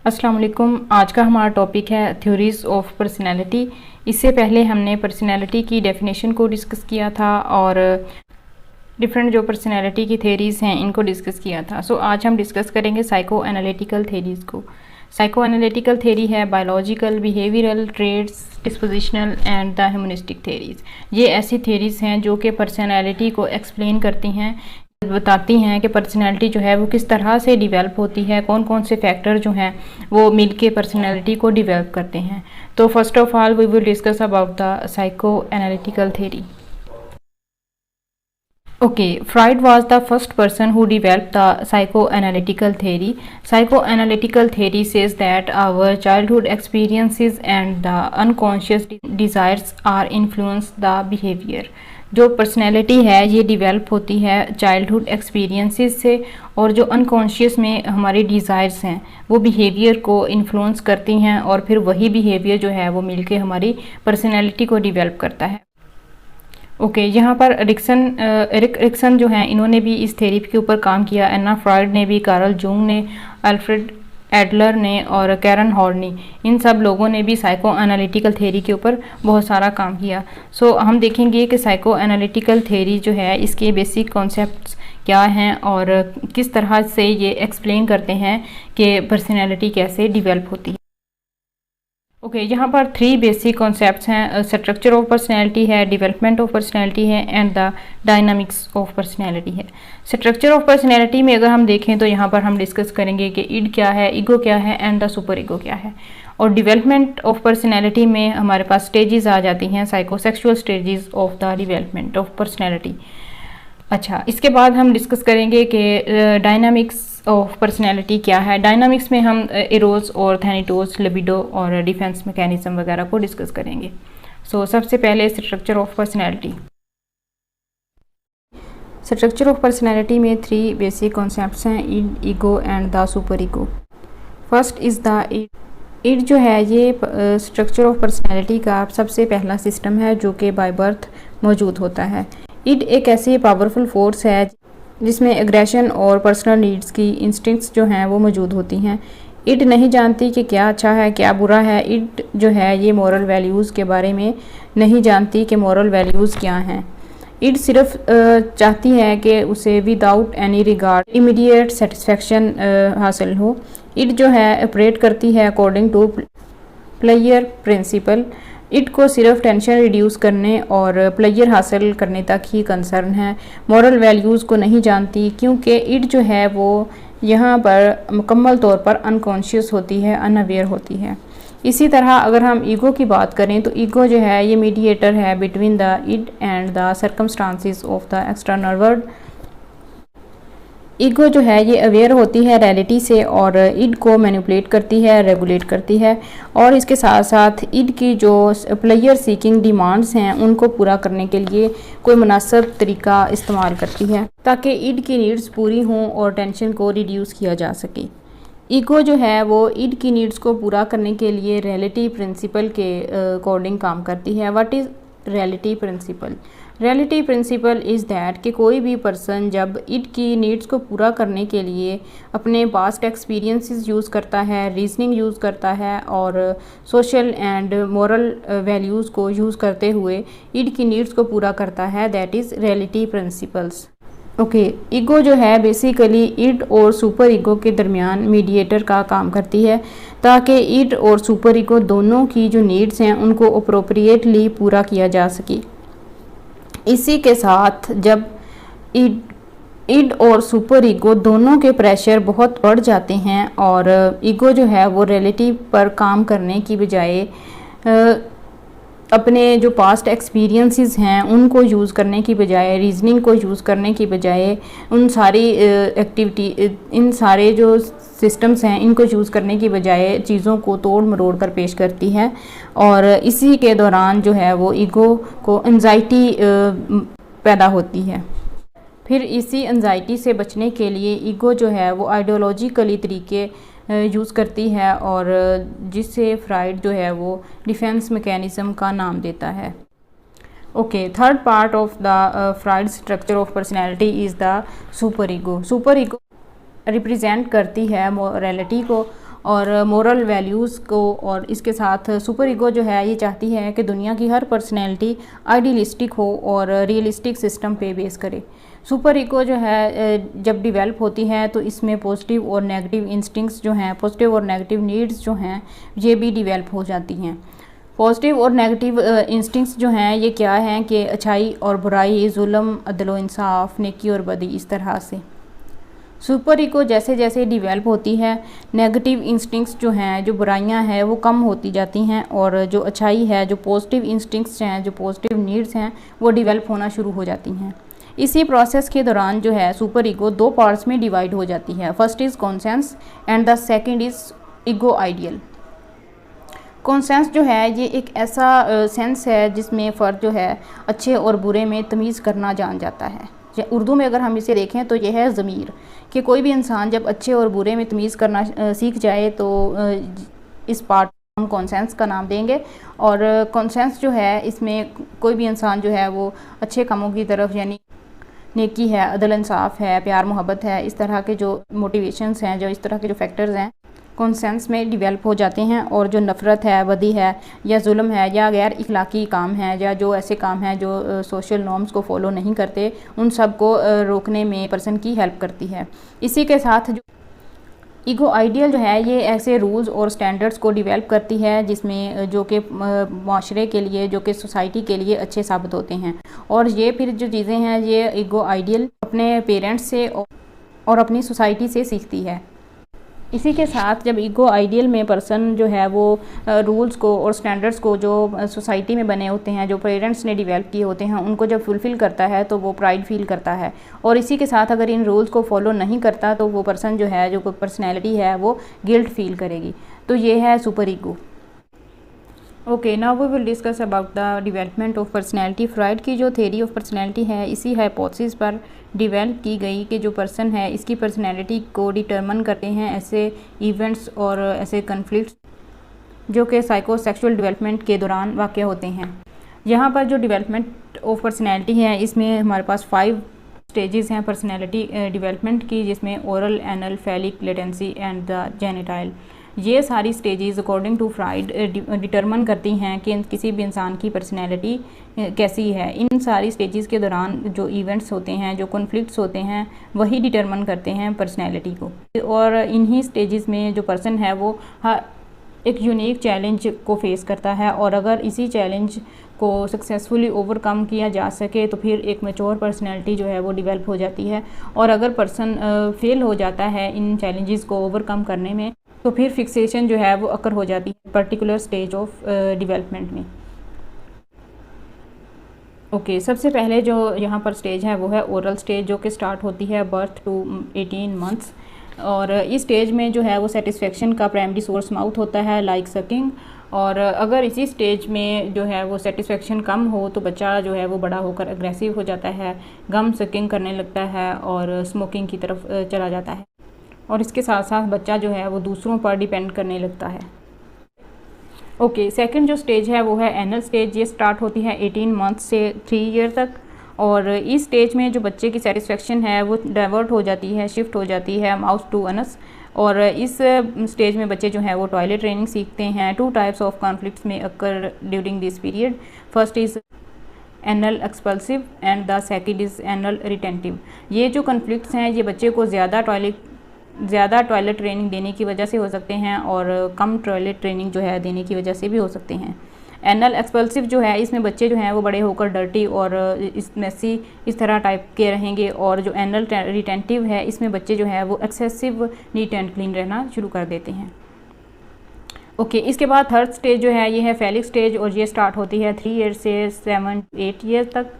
अस्सलाम वालेकुम। आज का हमारा टॉपिक है थ्योरीज ऑफ पर्सनैलिटी। इससे पहले हमने पर्सनैलिटी की डेफिनेशन को डिस्कस किया था और डिफरेंट जो पर्सनैलिटी की थेरीज़ हैं इनको डिस्कस किया था। आज हम डिस्कस करेंगे साइको एनालिटिकल थेरीज़ को। साइको एनालिटिकल थेरी है biological, behavioural, traits, dispositional and the humanistic theories. ये ऐसी थेरीज़ हैं जो कि पर्सनैलिटी को एक्सप्लेन करती हैं, बताती हैं कि पर्सनैलिटी जो है वो किस तरह से डिवेल्प होती है, कौन कौन से फैक्टर जो हैं वो मिलके पर्सनैलिटी को डिवेल्प करते हैं। तो first of all we will discuss about the psycho analytical theory. Okay, Freud was the first person who developed the psychoanalytical theory. Psychoanalytical theory says that our childhood experiences and the unconscious desires are influence the behavior. जो personality है ये develop होती है childhood experiences से, और जो unconscious में हमारी डिज़ायर्स हैं वो बिहेवियर को इन्फ्लुएंस करती हैं, और फिर वही बिहेवियर जो है वो मिलके हमारी पर्सनैलिटी को डिवेल्प करता है। ओके, यहाँ पर एरिक एरिक्सन जो हैं इन्होंने भी इस थेरी के ऊपर काम किया। एन्ना फ्रॉयड ने भी, कार्ल जूंग ने, अल्फ्रेड एडलर ने और कैरन हॉल ने, इन सब लोगों ने भी साइको एनालिटिकल थेरी के ऊपर बहुत सारा काम किया। हम देखेंगे कि साइको एनालिटिकल थेरी जो है इसके बेसिक कॉन्सेप्ट्स क्या हैं और किस तरह से ये एक्सप्लेन करते हैं कि पर्सनैलिटी कैसे डिवेल्प होती है। ओके, यहाँ पर 3 बेसिक कॉन्सेप्ट्स हैं। स्ट्रक्चर ऑफ पर्सनैलिटी है, डेवलपमेंट ऑफ पर्सनैलिटी है and the dynamics of personality है। स्ट्रक्चर ऑफ पर्सनैलिटी में अगर हम देखें तो यहाँ पर हम डिस्कस करेंगे कि ईड क्या है, ईगो क्या है एंड द सुपर ईगो क्या है। और डेवलपमेंट ऑफ पर्सनैलिटी में हमारे पास स्टेजेस आ जाती हैं, psychosexual stages of the development of personality. अच्छा, इसके बाद हम डिस्कस करेंगे कि डायनामिक्स ऑफ पर्सनैलिटी क्या है। डायनामिक्स में हम इरोज और थैनिटोज, लिबिडो और डिफेंस मैकेनिज्म वगैरह को डिस्कस करेंगे। सबसे पहले structure of personality. Structure of personality में 3 बेसिक कॉन्सेप्ट्स हैं, id, ego and the super ego. First is the id. Id जो है ये स्ट्रक्चर ऑफ पर्सनैलिटी का सबसे पहला सिस्टम है जो कि बाय बर्थ मौजूद होता है। ईड एक ऐसी पावरफुल फोर्स है जिसमें एग्रेशन और पर्सनल नीड्स की इंस्टिंक्ट्स जो हैं वो मौजूद होती हैं। ईड नहीं जानती कि क्या अच्छा है क्या बुरा है। ईड जो है ये मॉरल वैल्यूज़ के बारे में नहीं जानती कि मॉरल वैल्यूज़ क्या हैं। ईड सिर्फ चाहती है कि उसे without any regard immediate satisfaction हासिल हो। ईड जो है ऑपरेट करती है according to pleasure principle. Id को सिर्फ टेंशन रिड्यूस करने और प्लेजर हासिल करने तक ही कंसर्न है, मॉरल वैल्यूज़ को नहीं जानती, क्योंकि इट जो है वो यहाँ पर मुकम्मल तौर पर अनकॉन्शियस होती है, अनअवेयर होती है। इसी तरह अगर हम ईगो की बात करें तो ईगो जो है ये मीडिएटर है between the id and the circumstances of the external world. Ego जो है ये अवेयर होती है रियलिटी से और इड को मैनिपुलेट करती है, रेगुलेट करती है, और इसके साथ साथ इड की जो प्लेयर सीकिंग डिमांड्स हैं उनको पूरा करने के लिए कोई मुनासिब तरीका इस्तेमाल करती है ताकि इड की नीड्स पूरी हों और टेंशन को रिड्यूस किया जा सके। ईगो जो है वो इड की नीड्स को पूरा करने के लिए रियलिटी प्रिंसिपल के अकॉर्डिंग काम करती है। What is reality principle? Reality principle is that कि कोई भी पर्सन जब इड की नीड्स को पूरा करने के लिए अपने पास्ट एक्सपीरियंसेस यूज़ करता है, रीजनिंग यूज़ करता है और सोशल एंड मॉरल वैल्यूज़ को यूज़ करते हुए इड की नीड्स को पूरा करता है, that is reality principles. Okay, ego जो है बेसिकली इड और सुपर ईगो के दरमियान मीडिएटर का काम करती है ताकि इड और सुपर ईगो दोनों की जो नीड्स हैं उनको अप्रोप्रिएटली पूरा किया जा सके। इसी के साथ जब इड और सुपर ईगो दोनों के प्रेशर बहुत बढ़ जाते हैं और ईगो जो है वो रियलिटी पर काम करने की बजाय अपने जो पास्ट एक्सपीरियंसेस हैं उनको यूज़ करने की बजाय, रीजनिंग को यूज़ करने की बजाय, उन सारी इन सारे जो सिस्टम्स हैं इनको यूज़ करने की बजाय चीज़ों को तोड़ मरोड़ कर पेश करती है, और इसी के दौरान जो है वो ईगो को एंजाइटी पैदा होती है। फिर इसी एंजाइटी से बचने के लिए ईगो जो है वो आइडियोलॉजिकली तरीके यूज़ करती है और जिससे फ्राइड जो है वो डिफेंस मैकेनिज्म का नाम देता है। Okay, third part of the fried structure of personality is the super ego. Super ego represent करती है मोरालिटी को और मोरल वैल्यूज़ को। और इसके साथ सुपर ईगो जो है ये चाहती है कि दुनिया की हर पर्सनैलिटी आइडियलिस्टिक हो और रियलिस्टिक सिस्टम पे बेस करे। सुपर ईगो जो है जब डिवेल्प होती है तो इसमें पॉजिटिव और नेगेटिव इंस्टिंक्ट्स जो हैं, पॉजिटिव और नेगेटिव नीड्स जो हैं ये भी डिवेल्प हो जाती हैं। पॉजिटिव और नेगेटिव इंस्टिंक्ट्स जो हैं ये क्या हैं कि अच्छाई और बुराई, जुल्म, अदल व इंसाफ, नेकी और बदी, इस तरह से। सुपर ईगो जैसे जैसे डिवेल्प होती है नेगेटिव इंस्टिंक्ट्स जो हैं, जो बुराइयां हैं वो कम होती जाती हैं और जो अच्छाई है, जो पॉजिटिव इंस्टिंक्ट्स हैं, जो पॉजिटिव नीड्स हैं वो डिवेल्प होना शुरू हो जाती हैं। इसी प्रोसेस के दौरान जो है सुपर ईगो दो पार्ट्स में डिवाइड हो जाती है। First is conscience and the second is ego ideal. Conscience जो है ये एक ऐसा सेंस है जिसमें फ़र्द जो है अच्छे और बुरे में तमीज़ करना जान जाता है। उर्दू में अगर हम इसे देखें तो यह है ज़मीर, कि कोई भी इंसान जब अच्छे और बुरे में तमीज़ करना सीख जाए तो इस पार्ट हम कॉन्सेंस का नाम देंगे। और कॉन्सेंस जो है इसमें कोई भी इंसान जो है वो अच्छे कामों की तरफ, यानी नेकी है, अदल इंसाफ है, प्यार मोहब्बत है, इस तरह के जो मोटिवेशंस हैं, जो इस तरह के जो फैक्टर्स हैं कॉन्सेंस में डिवेल्प हो जाते हैं। और जो नफ़रत है, बदी है या जुल्म है या गैर इखलाकी काम है या जो ऐसे काम हैं जो सोशल नॉर्म्स को फॉलो नहीं करते, उन सब को रोकने में पर्सन की हेल्प करती है। इसी के साथ जो ईगो आइडियल जो है ये ऐसे रूल्स और स्टैंडर्ड्स को डिवेल्प करती है जिसमें जो कि माशरे के लिए, जो कि सोसाइटी के लिए अच्छे साबित होते हैं। और ये फिर जो चीज़ें हैं ये ईगो आइडियल अपने पेरेंट्स से और अपनी सोसाइटी से सीखती है। इसी के साथ जब ईगो आइडियल में पर्सन जो है वो रूल्स को और स्टैंडर्ड्स को जो सोसाइटी में बने होते हैं, जो पेरेंट्स ने डिवेल्प किए होते हैं, उनको जब फुलफ़िल करता है तो वो प्राइड फील करता है। और इसी के साथ अगर इन रूल्स को फॉलो नहीं करता तो वो पर्सन जो है, जो पर्सनैलिटी है, वो गिल्ट फील करेगी। तो ये है super ego. Okay, now we will discuss about the development of personality. Freud की जो थ्योरी ऑफ पर्सनैलिटी है इसी हाइपोथेसिस पर डिवेल्प की गई कि जो पर्सन है इसकी पर्सनैलिटी को डिटरमिन करते हैं ऐसे इवेंट्स और ऐसे कन्फ्लिक्ट्स जो कि साइकोसेक्सुअल डेवलपमेंट के दौरान वाक़ होते हैं। यहाँ पर जो डेवलपमेंट ऑफ पर्सनैलिटी है इसमें हमारे पास 5 स्टेजेस हैं पर्सनैलिटी डेवलपमेंट की, जिसमें oral, anal, phallic, latency and the genital. ये सारी stages according to Freud determine करती हैं कि किसी भी इंसान की पर्सनैलिटी कैसी है। इन सारी स्टेजेस के दौरान जो इवेंट्स होते हैं, जो कॉन्फ्लिक्ट्स होते हैं, वही डिटरमिन करते हैं पर्सनैलिटी को। और इन्हीं स्टेजेस में जो पर्सन है वो एक यूनिक चैलेंज को फेस करता है और अगर इसी चैलेंज को सक्सेसफुली ओवरकम किया जा सके तो फिर एक मैच्योर पर्सनैलिटी जो है वो डेवलप हो जाती है। और अगर पर्सन फेल हो जाता है इन चैलेंजेस को ओवरकम करने में तो फिर फिक्सेशन जो है वो अकर हो जाती है पर्टिकुलर स्टेज ऑफ डेवलपमेंट में। ओके, सबसे पहले जो यहाँ पर स्टेज है वो है ओरल स्टेज, जो कि स्टार्ट होती है बर्थ टू 18 मंथ्स। और इस स्टेज में जो है वो सेटिस्फेक्शन का प्राइमरी सोर्स माउथ होता है, लाइक सकिंग। और अगर इसी स्टेज में जो है वो सेटिस्फेक्शन कम हो तो बच्चा जो है वो बड़ा होकर अग्रेसिव हो जाता है, गम सकिंग करने लगता है और स्मोकिंग की तरफ चला जाता है। और इसके साथ साथ बच्चा जो है वो दूसरों पर डिपेंड करने लगता है। ओके, सेकंड जो स्टेज है वो है एनल स्टेज। ये स्टार्ट होती है 18 मंथ से 3 ईयर तक। और इस स्टेज में जो बच्चे की सेटिस्फेक्शन है वो डाइवर्ट हो जाती है, शिफ्ट हो जाती है माउथ टू अनस। और इस स्टेज में बच्चे जो हैं वो टॉयलेट ट्रेनिंग सीखते हैं। 2 टाइप्स ऑफ कॉन्फ्लिक्ट्स में occur during this period. First is anal expulsive and the second is anal retentive. ये जो कॉन्फ्लिक्ट्स हैं ये बच्चे को ज़्यादा टॉयलेट ट्रेनिंग देने की वजह से हो सकते हैं और कम टॉयलेट ट्रेनिंग जो है देने की वजह से भी हो सकते हैं। एनल एक्सपल्सिव जो है इसमें बच्चे जो हैं वो बड़े होकर डर्टी और इस तरह टाइप के रहेंगे। और जो एनल रिटेंटिव है इसमें बच्चे जो है वो एक्सेसिव नीट एंड क्लीन रहना शुरू कर देते हैं। ओके, इसके बाद थर्ड स्टेज जो है ये है फैलिक स्टेज और ये स्टार्ट होती है 3 ईयर से 7-8 ईयर तक।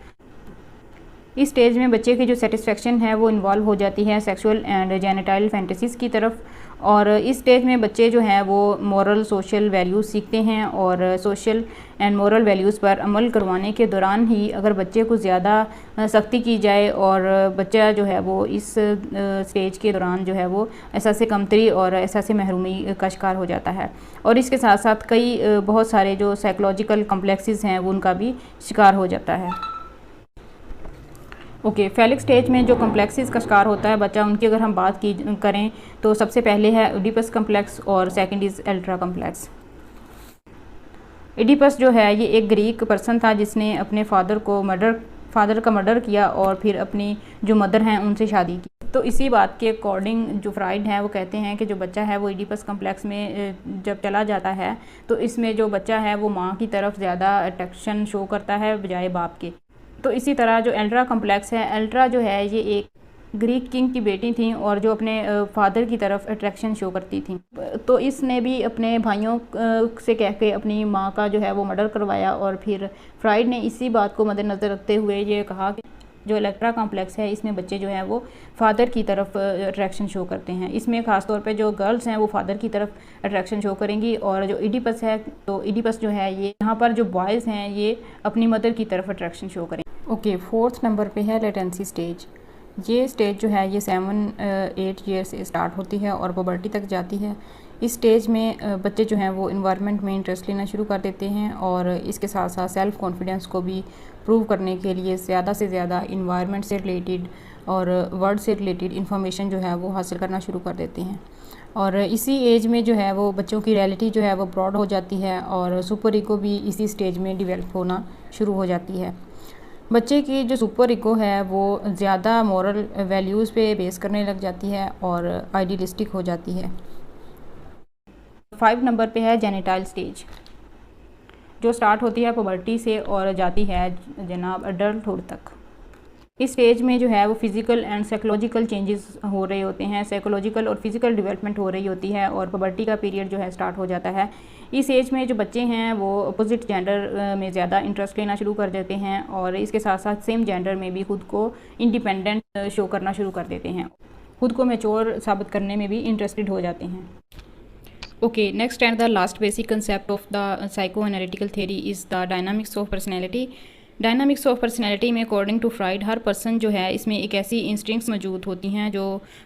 इस स्टेज में बच्चे की जो सेटिस्फेक्शन है वो इन्वॉल्व हो जाती है सेक्सुअल एंड जेनिटाइल फैंटेसीज़ की तरफ। और इस स्टेज में बच्चे जो हैं वो मॉरल सोशल वैल्यूज़ सीखते हैं और सोशल एंड मॉरल वैल्यूज़ पर अमल करवाने के दौरान ही अगर बच्चे को ज़्यादा सख्ती की जाए और बच्चा जो है वो इस स्टेज के दौरान जो है वो एहसास कमतरी और एहसास महरूमी का शिकार हो जाता है। और इसके साथ साथ कई बहुत सारे जो साइकोलॉजिकल कॉम्प्लेक्सेस हैं वो उनका भी शिकार हो जाता है। ओके, फेलिक स्टेज में जो कम्प्लेक्सेस का शिकार होता है बच्चा, उनकी अगर हम बात की करें तो सबसे पहले है ओडिपस कम्प्लेक्स और second is ultra complex. Oedipus जो है ये एक ग्रीक पर्सन था जिसने अपने फादर का मर्डर किया और फिर अपनी जो मदर हैं उनसे शादी की। तो इसी बात के अकॉर्डिंग जो फ्राइड हैं वो कहते हैं कि जो बच्चा है वो ओडिपस कम्प्लेक्स में जब चला जाता है तो इसमें जो बच्चा है वो माँ की तरफ ज़्यादा अट्रैक्शन शो करता है बजाय बाप के। तो इसी तरह जो अल्ट्रा कम्प्लेक्स है, अल्ट्रा जो है ये एक ग्रीक किंग की बेटी थी और जो अपने फादर की तरफ अट्रैक्शन शो करती थी। तो इसने भी अपने भाइयों से कह के अपनी माँ का जो है वो मर्डर करवाया और फिर फ्राइड ने इसी बात को मद्देनज़र रखते हुए ये कहा कि जो अल्ट्रा कॉम्प्लेक्स है इसमें बच्चे जो हैं वो फादर की तरफ अट्रैक्शन शो करते हैं। इसमें ख़ास तौर पे जो गर्ल्स हैं वो फादर की तरफ अट्रैक्शन शो करेंगी और जो ओडिपस है तो ओडिपस जो है ये यहाँ पर जो बॉयज़ हैं ये अपनी मदर की तरफ अट्रैक्शन शो करेंगे। ओके, 4th नंबर पे है लेटेंसी स्टेज। ये स्टेज जो है ये 7-8 ईयर से स्टार्ट होती है और पुबर्टी तक जाती है। इस स्टेज में बच्चे जो हैं वो इन्वायरमेंट में इंटरेस्ट लेना शुरू कर देते हैं और इसके साथ साथ सेल्फ़ कॉन्फिडेंस को भी प्रूव करने के लिए ज़्यादा से ज़्यादा इन्वायरमेंट से रिलेटेड और वर्ल्ड से रिलेटेड इन्फॉर्मेशन जो है वो हासिल करना शुरू कर देते हैं। और इसी एज में जो है वो बच्चों की रियलिटी जो है वो ब्रॉड हो जाती है और सुपर ईगो भी इसी स्टेज में डेवलप होना शुरू हो जाती है। बच्चे की जो सुपर ईगो है वो ज़्यादा मॉरल वैल्यूज़ पे बेस करने लग जाती है और आइडियलिस्टिक हो जाती है। 5 नंबर पे है जेनिटाइल स्टेज, जो स्टार्ट होती है पुबर्टी से और जाती है जनाब अडल्टहुड तक। इस स्टेज में जो है वो फिज़िकल एंड साइकोलॉजिकल चेंजेस हो रहे होते हैं, साइकोलॉजिकल और फिज़िकल डेवलपमेंट हो रही होती है और पुबर्टी का पीरियड जो है स्टार्ट हो जाता है। इस एज में जो बच्चे हैं वो अपोजिट जेंडर में ज़्यादा इंटरेस्ट लेना शुरू कर देते हैं और इसके साथ साथ सेम जेंडर में भी खुद को इंडिपेंडेंट शो करना शुरू कर देते हैं, खुद को मैच्योर साबित करने में भी इंटरेस्टेड हो जाते हैं। Okay, next and the last basic concept of the psycho analytical theory is the dynamics of personality. Dynamics of personality में अकॉर्डिंग टू फ्राइड हर पर्सन जो है इसमें एक ऐसी इंस्टिंक्ट्स मौजूद होती हैं जो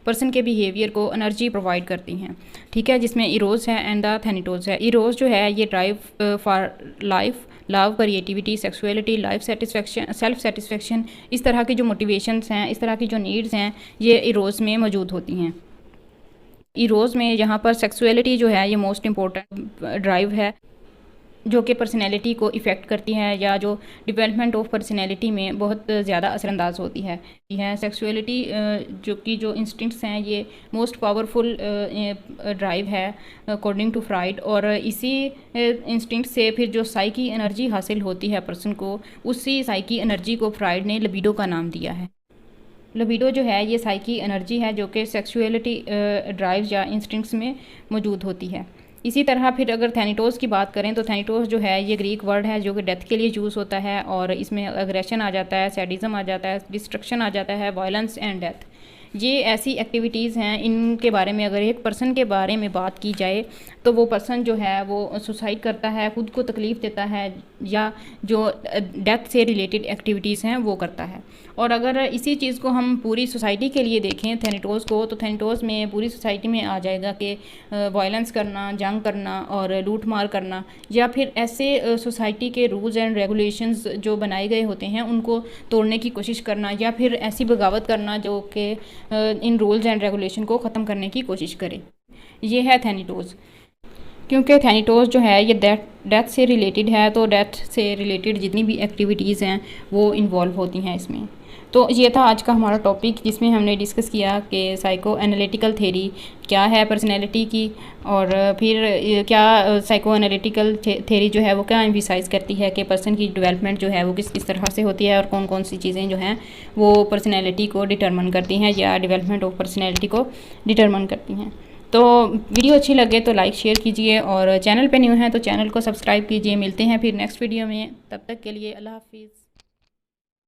पर्सन के बिहेवियर को एनर्जी प्रोवाइड करती हैं, ठीक है, जिसमें इरोज है एंड द थैनिटोज है। इरोज जो है ये drive for life, love, creativity, sexuality, life satisfaction, self satisfaction, इस तरह की जो मोटिवेशंस हैं, इस तरह की जो नीड्स हैं ये इरोज में मौजूद होती हैं। इरोज में यहाँ पर सेक्सुअलिटी जो है ये मोस्ट इम्पोर्टेंट ड्राइव है जो कि पर्सनैलिटी को इफ़ेक्ट करती है या जो डेवलपमेंट ऑफ पर्सनैलिटी में बहुत ज़्यादा असरअंदाज होती है। सेक्सुअलिटी जो कि जो इंस्टिंक्ट्स हैं ये मोस्ट पावरफुल ड्राइव है अकॉर्डिंग टू फ्राइड और इसी इंस्टिंक्ट से फिर जो साइकी एनर्जी हासिल होती है पर्सन को, उसी साइकी एनर्जी को फ्राइड ने लिबिडो का नाम दिया है। लिबिडो जो है ये साइकी एनर्जी है जो कि सेक्सुअलिटी ड्राइव या इंस्टिंक्ट्स में मौजूद होती है। इसी तरह फिर अगर थैनिटोस की बात करें तो थैनिटोस जो है ये ग्रीक वर्ड है जो कि डेथ के लिए यूज़ होता है और इसमें अग्रेशन आ जाता है, सैडिज्म आ जाता है, डिस्ट्रक्शन आ जाता है, वायलेंस एंड डेथ। ये ऐसी एक्टिविटीज़ हैं, इनके बारे में अगर एक पर्सन के बारे में बात की जाए तो वो पर्सन जो है वो सुसाइड करता है, खुद को तकलीफ़ देता है या जो डेथ से रिलेटेड एक्टिविटीज़ हैं वो करता है। और अगर इसी चीज़ को हम पूरी सोसाइटी के लिए देखें थैनिटोस को, तो थैनिटोस में पूरी सोसाइटी में आ जाएगा कि वायलेंस करना, जंग करना और लूट मार करना या फिर ऐसे सोसाइटी के रूल्स एंड रेगुलेशंस जो बनाए गए होते हैं उनको तोड़ने की कोशिश करना या फिर ऐसी बगावत करना जो कि इन रूल्स एंड रेगुलेशन को ख़त्म करने की कोशिश करे। ये है थैनिटोस। क्योंकि थैनिटोस जो है ये डेथ से रिलेटेड है तो डेथ से रिलेटेड जितनी भी एक्टिविटीज़ हैं वो इन्वॉल्व होती हैं इसमें। तो ये था आज का हमारा टॉपिक जिसमें हमने डिस्कस किया कि साइको एनालिटिकल थ्योरी क्या है पर्सनैलिटी की और फिर क्या साइको एनालिटिकल थ्योरी जो है वो क्या एम्फसाइज़ करती है कि पर्सन की डेवलपमेंट जो है वो किस तरह से होती है और कौन कौन सी चीज़ें जो हैं वो पर्सनैलिटी को डिटरमिन करती हैं या डेवलपमेंट ऑफ पर्सनैलिटी को डिटरमिन करती हैं। तो वीडियो अच्छी लगे तो लाइक शेयर कीजिए और चैनल पे न्यू हैं तो चैनल को सब्सक्राइब कीजिए। मिलते हैं फिर नेक्स्ट वीडियो में, तब तक के लिए अल्लाह हाफिज़।